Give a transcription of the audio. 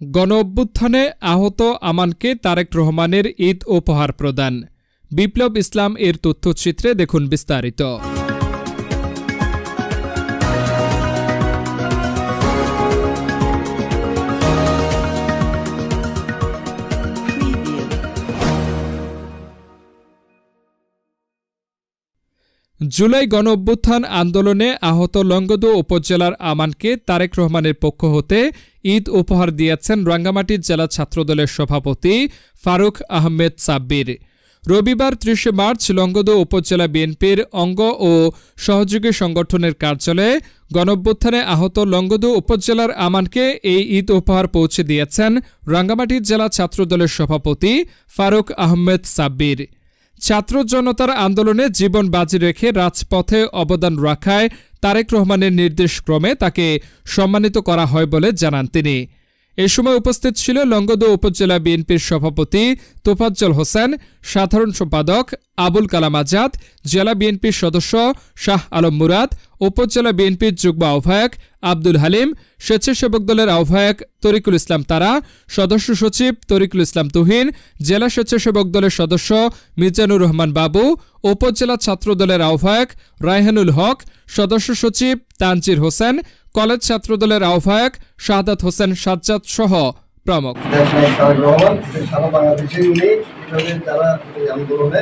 গণ অভ্যুত্থানে আহত আমানকে তারেক রহমানের ঈদ উপহার প্রদান। বিপ্লব ইসলাম এর তথ্যচিত্রে দেখুন বিস্তারিত। জুলাই গণ অভ্যুত্থান আন্দোলনে আহত লংগদু উপজেলার আমানকে তারেক রহমানের পক্ষ হতে ঈদ উপহার দিয়েছেন রাঙ্গামাটি জেলা ছাত্রদলের সভাপতি ফারুক আহমেদ সাব্বির। রবিবার ৩০ মার্চ লংগদু উপজেলা বিএনপির অঙ্গ ও সহযোগী সংগঠনের কার্যালয়ে গণঅভ্যুত্থানে আহত লংগদু উপজেলার আমানকে এই ঈদ উপহার পৌঁছে দিয়েছেন রাঙ্গামাটি জেলা ছাত্রদলের সভাপতি ফারুক আহমেদ সাব্বির। ছাত্র জনতার আন্দোলনে জীবন বাজি রেখে রাজপথে অবদান রাখায় তারেক রহমানের নির্দেশক্রমে তাকে সম্মানিত করা হয় বলে জানান তিনি। এ সময় উপস্থিত ছিল লংগদু উপজেলা বিএনপির সভাপতি তোফাজ্জল হোসেন, সাধারণ সম্পাদক আবুল কালাম আজাদ, জেলা বিএনপির সদস্য শাহ আলম মুরাদ, উপজেলা বিএনপির যুগ্ম আহ্বায়ক আব্দুল হালিম, স্বেচ্ছাসেবক দলের আহ্বায়ক তরিকুল ইসলাম তারা, সদস্য সচিব তরিকুল ইসলাম তুহিন, জেলা স্বেচ্ছাসেবক দলের সদস্য মিজানুর রহমান বাবু, উপজেলা ছাত্র দলের আহ্বায়ক রায়হানুল হক, সদস্য সচিব তানজির হোসেন, কলেজ ছাত্রদলের আহ্বায়ক শাহাদাত হোসেন সাজ্জাদ সহ প্রমুখ। সারা বাংলাদেশে উনি যারা আন্দোলনে